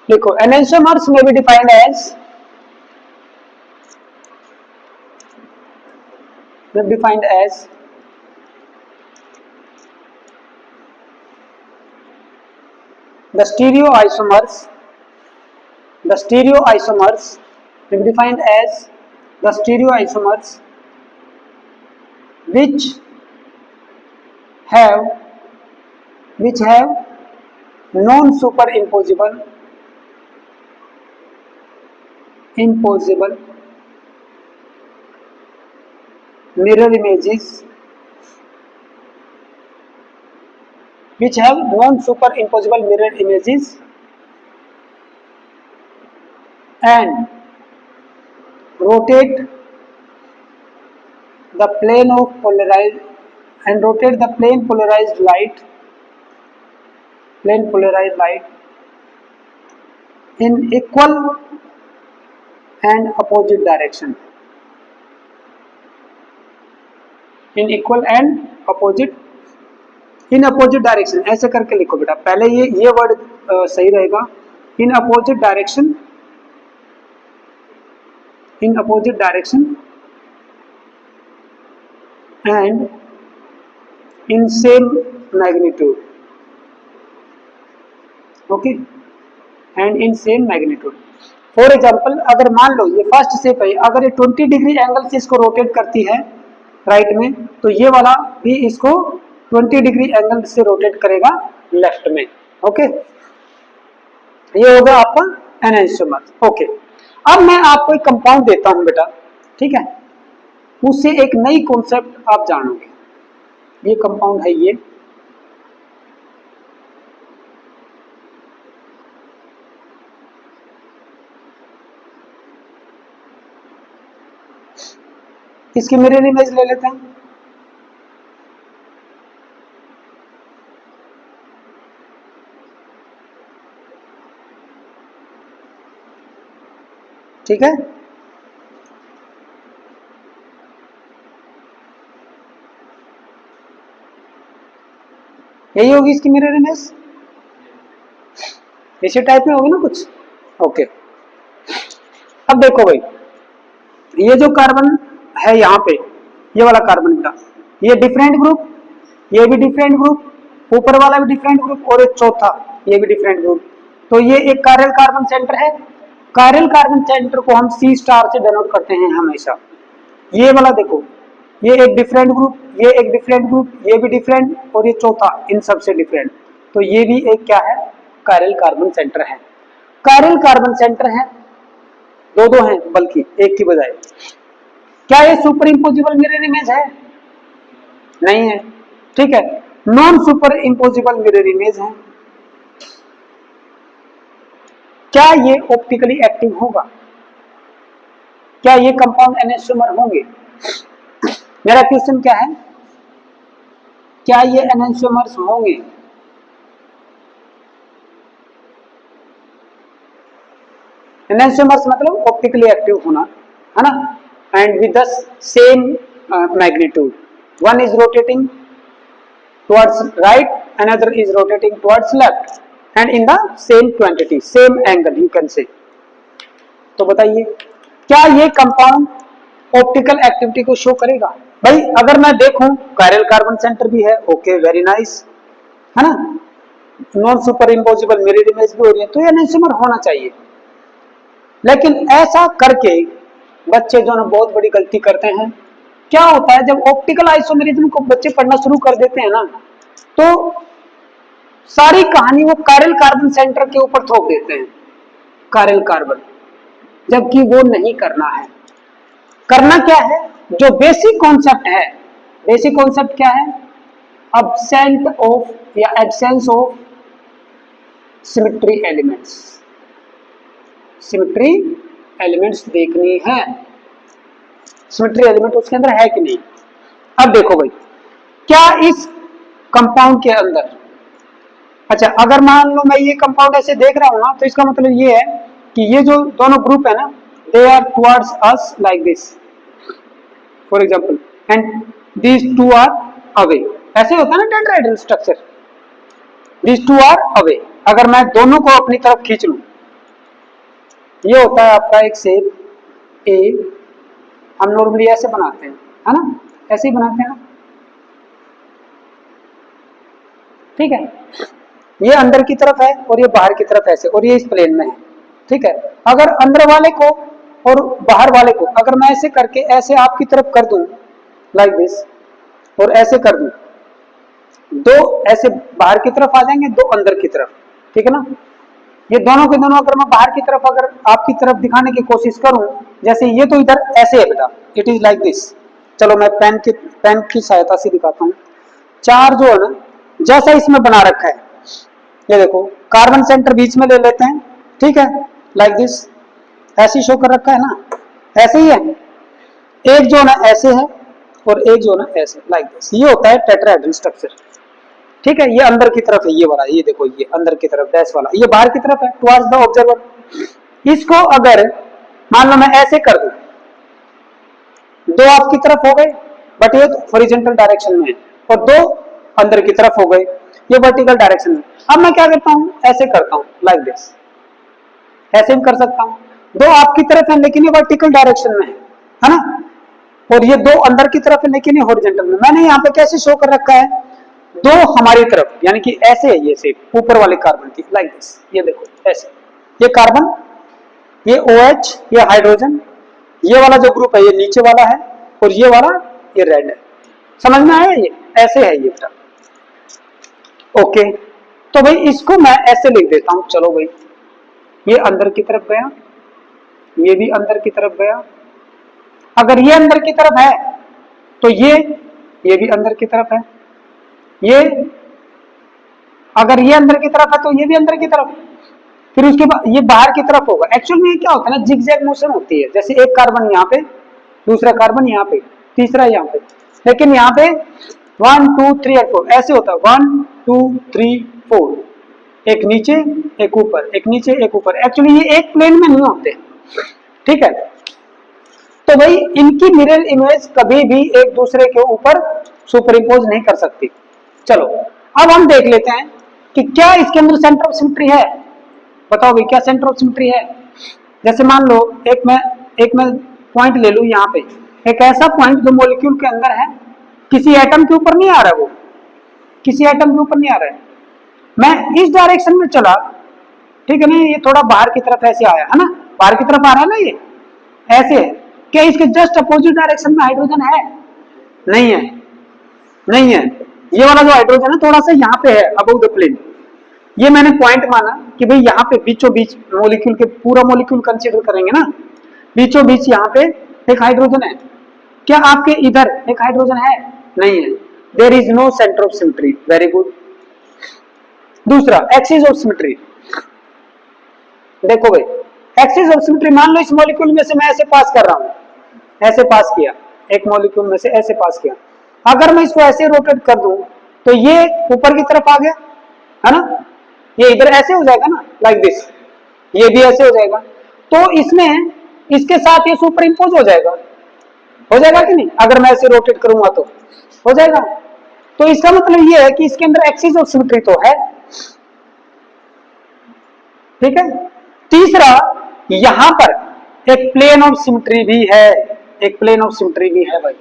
देखो enantiomers may be defined as the stereoisomers may be defined as the stereoisomers which have non-superimposable mirror images and rotate the plane polarized light in equal and opposite direction. In opposite direction ऐसे करके लिखो बेटा, पहले ये word सही रहेगा, in opposite direction and in same magnitude, okay, and in same magnitude. For example अगर मान लो ये फर्स्ट शेप है, अगर ये 20 डिग्री एंगल से इसको रोटेट करती है राइट में, तो ये वाला भी इसको 20 डिग्री एंगल से रोटेट करेगा लेफ्ट में, ओके। ये होगा आपका एनांशियोमर, ओके। अब मैं आपको एक कंपाउंड देता हूं बेटा, ठीक है, उससे एक नई कॉन्सेप्ट आप जानोगे। ये कंपाउंड है ये, इसकी मिरर इमेज ले लेते हैं। ठीक है, यही होगी इसकी मिरर इमेज, इसी टाइप में होगी ना कुछ, ओके। अब देखो भाई, ये जो कार्बन है यहाँ पे, ये वाला कार्बन का, ये डिफरेंट ग्रुप, ये भी डिफरेंट ग्रुप, ऊपर वाला भी डिफरेंट ग्रुप, और एक चौथा ये भी डिफरेंट ग्रुप। तो ये एक कायरल कार्बन सेंटर है। कायरल कार्बन सेंटर को हम C स्टार से डिनोट करते हैं हमेशा। ये वाला देखो, ये एक डिफरेंट ग्रुप, ये एक डिफरेंट ग्रुप, ये भी डिफरेंट, और ये चौथा इन सबसे डिफरेंट। तो ये भी एक क्या है, कायरल कार्बन सेंटर है। कायरल कार्बन सेंटर है, दो हैं बल्कि एक की बजाय। क्या ये सुपर इम्पोजिबल मिरर इमेज है? नहीं है, ठीक है। Non super imposable mirror image है। क्या ये ऑप्टिकली एक्टिव होगा? क्या ये कंपाउंड एनांशियोमर होंगे? मेरा क्वेश्चन क्या है, क्या ये एनांशियोमर्स होंगे? एनांशियोमर्स मतलब ऑप्टिकली एक्टिव होना, है ना, and with the same magnitude. One is rotating towards right, another is rotating towards left, and in the same quantity, same angle you can say. तो बताइए, क्या ये कंपाउंड ऑप्टिकल एक्टिविटी को show करेगा? भाई अगर मैं देखूं कायरल कार्बन सेंटर भी है, ओके, वेरी नाइस, है ना, non super imposable mirror image भी हो रही है, तो ये एनांशियोमर होना चाहिए। लेकिन ऐसा करके बच्चे जो ना बहुत बड़ी गलती करते हैं। क्या होता है, जब ऑप्टिकल आइसोमेरिज्म को बच्चे पढ़ना शुरू कर देते हैं ना, तो सारी कहानी वो कायरल कार्बन सेंटर के ऊपर थोप देते हैं, कायरल कार्बन, जबकि वो नहीं करना है। करना क्या है, जो बेसिक कॉन्सेप्ट है, बेसिक कॉन्सेप्ट क्या है, एब्सेंट ऑफ या absence of symmetry elements, symmetry elements देखनी है, सिमेट्री एलिमेंट उसके अंदर है कि नहीं। अब देखो भाई, क्या इस कंपाउंड के अंदर, अच्छा अगर मान लो मैं ये कंपाउंड ऐसे देख रहा हूं ना, तो इसका मतलब ये है कि ये जो दोनों ग्रुप है ना, they are towards us like this, for example, and these two are away. ऐसे होता है ना tetrahedral structure, these two are away. अगर मैं दोनों को अपनी तरफ खींच लूं, ये होता है आपका एक शेप ए, हम नॉर्मली ऐसे बनाते हैं, है ना, ऐसे ही बनाते हैं ना, ठीक है। ये अंदर की तरफ है और ये बाहर की तरफ ऐसे, और ये इस प्लेन में है, ठीक है। अगर अंदर वाले को और बाहर वाले को अगर मैं ऐसे करके ऐसे आपकी तरफ कर दूं लाइक दिस, और ऐसे कर दूं, दो ऐसे बाहर की तरफ आ जाएंगे, दो अंदर की तरफ, ठीक है ना। ये दोनों के दोनों अगर मैं बाहर की तरफ अगर आपकी तरफ दिखाने की कोशिश करूं, जैसे ये तो इधर ऐसे है बेटा, इट इज लाइक दिस। चलो मैं पेन की सहायता से दिखाता हूं। चार जो है ना, जैसा इसमें बना रखा है, ये देखो कार्बन सेंटर बीच में ले लेते हैं, ठीक है, लाइक दिस, ऐसे शो कर रखा है ना, ऐसे ही है। एक जो ना ऐसे है और एक जो ना ऐसे, लाइक दिस, ये होता है टेट्राहेड्रल स्ट्रक्चर, ठीक है। ये अंदर की तरफ है, ये वाला, ये देखो ये अंदर की तरफ डैश वाला, ये बाहर की तरफ है टुवर्ड्स द ऑब्जर्वर। इसको अगर मान लो मैं ऐसे कर दूं, दो आपकी तरफ हो गए, बट ये हॉरिजॉन्टल डायरेक्शन में है, और दो अंदर की तरफ हो गए, ये वर्टिकल डायरेक्शन में। अब मैं क्या करता हूं, ऐसे करता हूं लाइक दिस, ऐसे भी कर सकता हूं। दो आपकी तरफ है लेकिन ये वर्टिकल डायरेक्शन में है ना, और ये दो अंदर की तरफ है लेकिन ये हॉरिजॉन्टल में। मैंने यहाँ पे कैसे शो कर रखा है, दो हमारी तरफ, यानी कि ऐसे है ये शेप ऊपर वाले कार्बन की, लाइक दिस, ये देखो ऐसे, ये कार्बन, ये OH, ये हाइड्रोजन, ये वाला जो ग्रुप है ये नीचे वाला है, और ये वाला ये रेड है। समझ में आया, ये ऐसे है ये बेटा, ओके। तो भाई इसको मैं ऐसे लिख देता हूं, चलो भाई, ये अंदर की तरफ गया, ये भी अंदर की तरफ गया। अगर ये अंदर की तरफ है तो ये भी अंदर की तरफ है, ये अगर ये अंदर की तरफ है तो ये भी अंदर की तरफ, फिर उसके बाद ये बाहर की तरफ होगा। एक्चुअल में ये क्या होता है ना, जिगजैग मोशन होती है, जैसे एक कार्बन यहाँ पे, दूसरा कार्बन यहाँ पे, तीसरा यहाँ पे, लेकिन यहाँ पे 1 2 3 और 4 ऐसे होता है, 1 2 3 4, एक नीचे एक ऊपर, एक नीचे एक ऊपर। एक्चुअली ये एक प्लेन में नहीं होते, ठीक है। तो भाई इनकी मिरर इमेज कभी भी एक दूसरे के ऊपर सुपर इम्पोज नहीं कर सकती। चलो अब हम देख लेते हैं कि क्या इसके अंदर सेंटर ऑफ सिमेट्री है। बताओ भाई क्या सेंटर ऑफ सिमेट्री है। जैसे मान लो एक मैं पॉइंट ले लूं यहाँ पे, एक ऐसा पॉइंट जो मॉलिक्यूल के अंदर है, किसी एटम के ऊपर नहीं आ रहा, वो किसी एटम के ऊपर नहीं आ रहा है। मैं इस डायरेक्शन में चला, ठीक है ना, ये थोड़ा बाहर की तरफ ऐसे आया है ना, बाहर की तरफ आ रहा है ना, ये ऐसे। क्या इसके जस्ट अपोजिट डायरेक्शन में हाइड्रोजन है? नहीं है, नहीं है। ये वाला जो हाइड्रोजन है थोड़ा सा यहाँ पे है अबव द प्लेन। ये मैंने पॉइंट माना कि भाई यहाँ पे बीचों बीच मॉलिक्यूल के, पूरा मॉलिक्यूल कंसीडर करेंगे ना, बीचों बीच यहाँ पे एक हाइड्रोजन है। क्या आपके इधर एक हाइड्रोजन है? नहीं है। There is no centre of symmetry. Very good. दूसरा एक्सिस ऑफ सिमेट्री। देखो भाई एक्सिस ऑफ सिमेट्री, मान लो इस मॉलिक्यूल में से मैं ऐसे पास कर रहा हूं, ऐसे पास किया, एक मॉलिक्यूल में से ऐसे पास किया। अगर मैं इसको ऐसे रोटेट कर दूं तो ये ऊपर की तरफ आ गया, है ना, ये इधर ऐसे हो जाएगा ना, लाइक दिस, ये भी ऐसे हो जाएगा। तो इसमें इसके साथ ये सुपर इम्पोज हो जाएगा कि नहीं? अगर मैं ऐसे रोटेट करूंगा तो हो जाएगा। तो इसका मतलब ये है कि इसके अंदर एक्सिस ऑफ सिमेट्री तो है, ठीक है। तीसरा, यहां पर एक प्लेन ऑफ सिमेट्री भी है, एक प्लेन ऑफ सिमेट्री भी है भाई,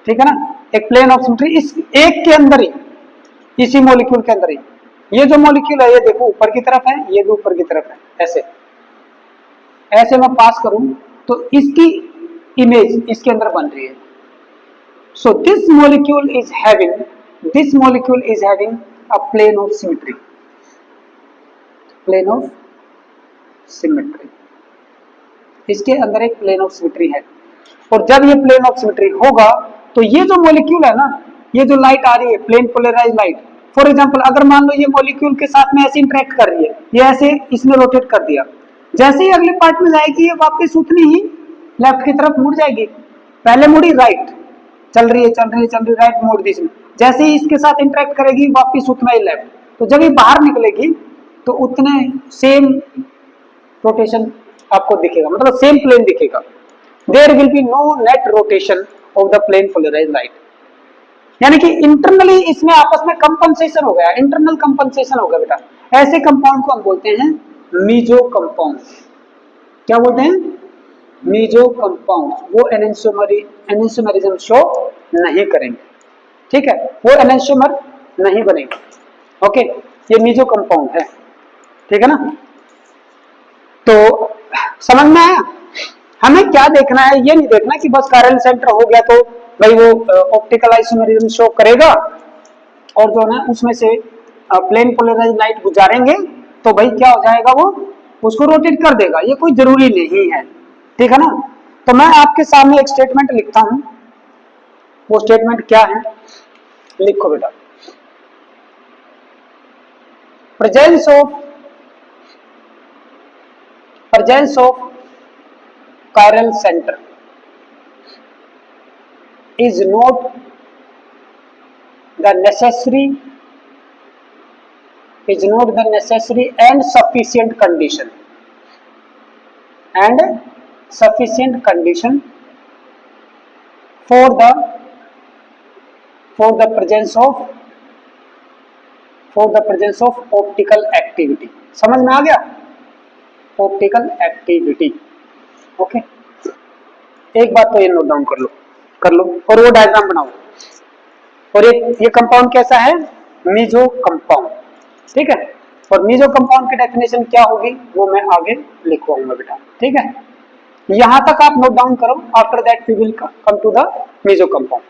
ठीक है ना, एक प्लेन ऑफ सिमेट्री इस एक के अंदर ही, इसी मॉलिक्यूल के अंदर ही। ये जो मॉलिक्यूल है ये देखो ऊपर की तरफ है, ये भी ऊपर की तरफ है, ऐसे ऐसे मैं पास करूं तो इसकी इमेज इसके अंदर बन रही है। So this molecule is having a plane of symmetry, plane of symmetry, इसके अंदर एक प्लेन ऑफ सिमेट्री है। और जब ये प्लेन ऑफ सिमेट्री होगा तो ये जो मॉलिक्यूल है ना, ये जो लाइट आ रही है, plane polarise light, for example अगर मान लो ये मॉलिक्यूल के साथ में ऐसे इंटरेक्ट कर रही है, ये ऐसे इसने रोटेट कर दिया, जैसे ही अगले पार्ट में जाएगी ये वापस उतनी ही लेफ्ट की तरफ मुड़ जाएगी। पहले मुड़ी राइट, चल रही है राइट मोड़ दी इसने, जैसे ही इसके साथ इंटरेक्ट करेगी वापस उतना ही लेफ्ट। तो जब ये बाहर निकलेगी तो उतने सेम रोटेशन आपको दिखेगा, मतलब सेम प्लेन दिखेगा। There will be no net rotation of the plane polarised light, यानी कि इंटरनली इसमें आपस में कंपनसेशन हो गया, इंटरनल कंपनसेशन हो गया बेटा। ऐसे कंपाउंड को हम बोलते हैं मीजो कंपाउंड, क्या बोलते हैं, मीजो कंपाउंड, वो एनेंटियोमरिज्म शो नहीं करेंगे, ठीक है, वो एनेंटियोमर नहीं बनेगा, ओके, ये मीजो कंपाउंड है, ठीक है ना। तो समझ में आया, हमें क्या देखना है, ये नहीं देखना कि बस कायरल सेंटर हो गया तो भाई वो ऑप्टिकल आइसोमेरिज्म शो करेगा और जो है उसमें से प्लेन पोलराइज्ड लाइट गुजारेंगे तो भाई क्या हो जाएगा, वो उसको रोटेट कर देगा, ये कोई जरूरी नहीं है, ठीक है ना। तो मैं आपके सामने एक स्टेटमेंट लिखता हूं, वो स्टेटमेंट क्या है, लिखो बेटा, presence of chiral center is not the necessary and sufficient condition for the presence of optical activity। समझ में आ गया, ऑप्टिकल एक्टिविटी, ओके। एक बात तो ये नोट डाउन कर लो और वो डायग्राम बनाओ। और ये कंपाउंड कैसा है, मीजो कंपाउंड, ठीक है। और मीजो कंपाउंड की डेफिनेशन क्या होगी वो मैं आगे लिखवाऊंगा बेटा, ठीक है। यहां तक आप नोट डाउन करो, after that we will come to the meso compound.